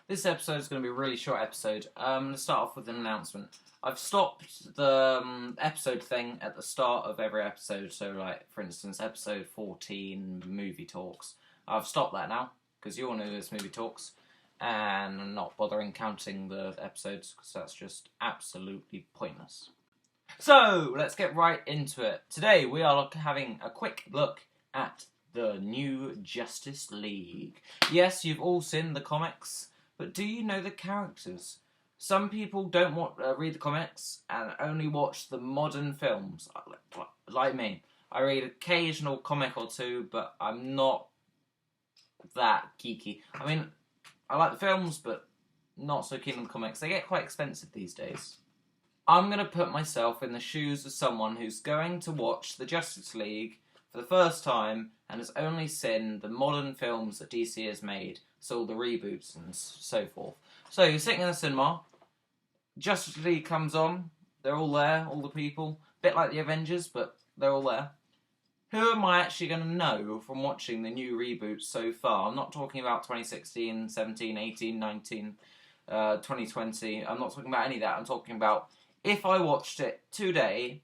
This episode is going to be a really short episode. I'm going to start off with an announcement. I've stopped the episode thing at the start of every episode. So, like, for instance, episode 14, movie talks. I've stopped that now, because you all know there's movie talks. And I'm not bothering counting the episodes, because that's just absolutely pointless. So, let's get right into it. Today, we are having a quick look at the new Justice League. Yes, you've all seen the comics, but do you know the characters? Some people don't read the comics and only watch the modern films, like me. I read an occasional comic or two, but I'm not that geeky. I mean, I like the films, but not so keen on the comics. They get quite expensive these days. I'm going to put myself in the shoes of someone who's going to watch the Justice League for the first time and has only seen the modern films that DC has made, so all the reboots and so forth. So you're sitting in the cinema, Justice League comes on, they're all there, all the people, a bit like the Avengers, but they're all there. Who am I actually going to know from watching the new reboots so far? I'm not talking about 2016, 17, 18, 19, 2020. I'm not talking about any of that. I'm talking about if I watched it today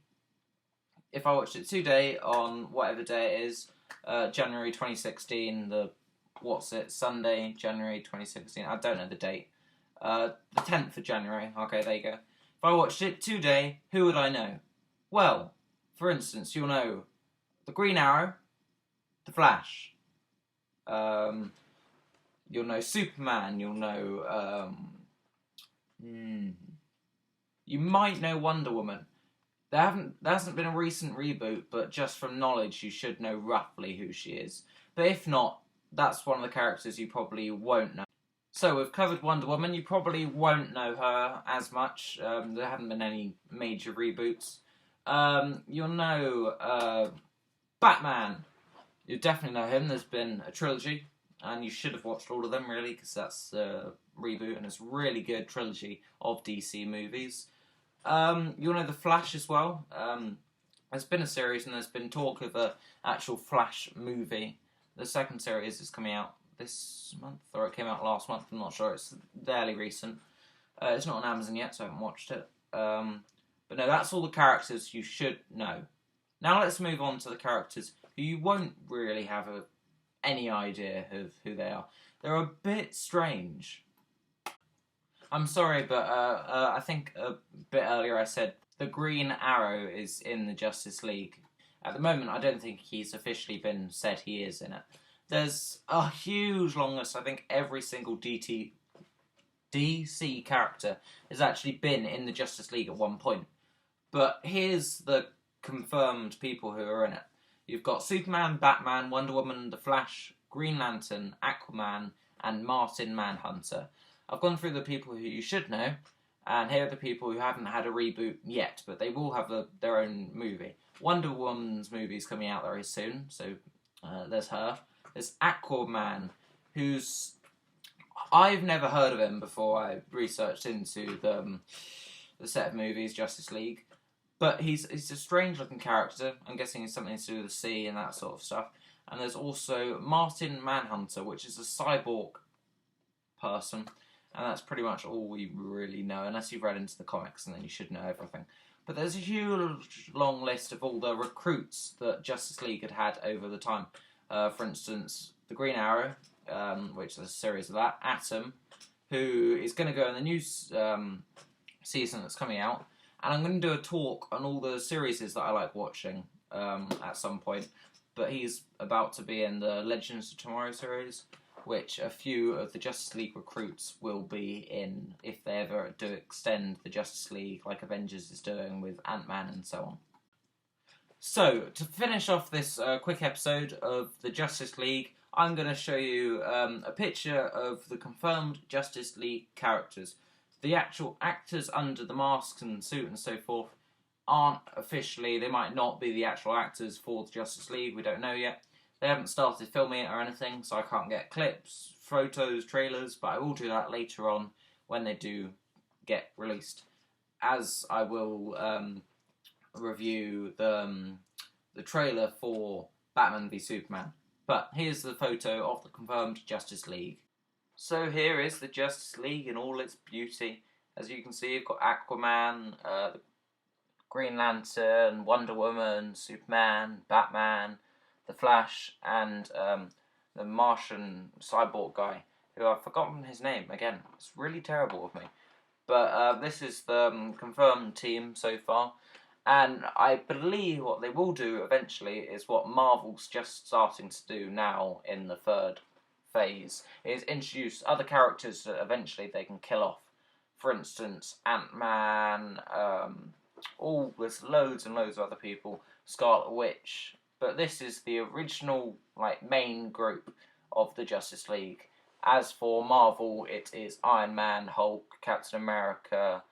on whatever day it is, January 2016, Sunday, January 2016, I don't know the date, the 10th of January, okay, there you go. If I watched it today, who would I know? Well, for instance, you'll know the Green Arrow, the Flash, you'll know Superman, you'll know, you might know Wonder Woman. There hasn't been a recent reboot, but just from knowledge, you should know roughly who she is. But if not, that's one of the characters you probably won't know. So we've covered Wonder Woman. You probably won't know her as much. There haven't been any major reboots. You'll know Batman. You definitely know him. There's been a trilogy, and you should have watched all of them, really, because that's a reboot, and it's a really good trilogy of DC movies. You'll know the Flash as well. There's been a series and there's been talk of an actual Flash movie. The second series is coming out this month, or it came out last month, I'm not sure. It's fairly recent. It's not on Amazon yet, so I haven't watched it. But no, that's all the characters you should know. Now let's move on to the characters who you won't really have any idea of who they are. They're a bit strange. I'm sorry, but I think a bit earlier I said the Green Arrow is in the Justice League. At the moment, I don't think he's officially been said he is in it. There's a huge long list. I think every single DC character has actually been in the Justice League at one point. But here's the confirmed people who are in it. You've got Superman, Batman, Wonder Woman, The Flash, Green Lantern, Aquaman, and Martian Manhunter. I've gone through the people who you should know, and here are the people who haven't had a reboot yet, but they will have their own movie. Wonder Woman's movie's coming out very soon, so there's her. There's Aquaman, who's... I've never heard of him before I researched into the set of movies, Justice League, but he's a strange-looking character. I'm guessing it's something to do with the sea and that sort of stuff. And there's also Martian Manhunter, which is a cyborg person. And that's pretty much all we really know, unless you've read into the comics, and then you should know everything. But there's a huge, long list of all the recruits that Justice League had over the time. For instance, the Green Arrow, which is a series of that. Atom, who is going to go in the new season that's coming out. And I'm going to do a talk on all the series that I like watching at some point. But he's about to be in the Legends of Tomorrow series, which a few of the Justice League recruits will be in if they ever do extend the Justice League like Avengers is doing with Ant-Man and so on. So, to finish off this quick episode of the Justice League, I'm going to show you a picture of the confirmed Justice League characters. The actual actors under the masks and suit and so forth aren't officially, they might not be the actual actors for the Justice League, we don't know yet. They haven't started filming it or anything, so I can't get clips, photos, trailers, but I will do that later on when they do get released. As I will review the trailer for Batman v Superman. But here's the photo of the confirmed Justice League. So here is the Justice League in all its beauty. As you can see, you've got Aquaman, Green Lantern, Wonder Woman, Superman, Batman, The Flash, and the Martian cyborg guy, who I've forgotten his name again. It's really terrible of me. But this is the confirmed team so far. And I believe what they will do eventually is what Marvel's just starting to do now in the third phase, is introduce other characters that eventually they can kill off. For instance, Ant-Man, there's loads and loads of other people, Scarlet Witch. But this is the original, main group of the Justice League. As for Marvel, it is Iron Man, Hulk, Captain America,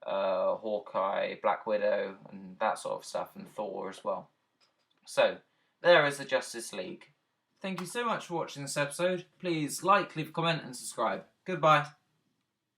Hawkeye, Black Widow, and that sort of stuff, and Thor as well. So, there is the Justice League. Thank you so much for watching this episode. Please like, leave a comment, and subscribe. Goodbye.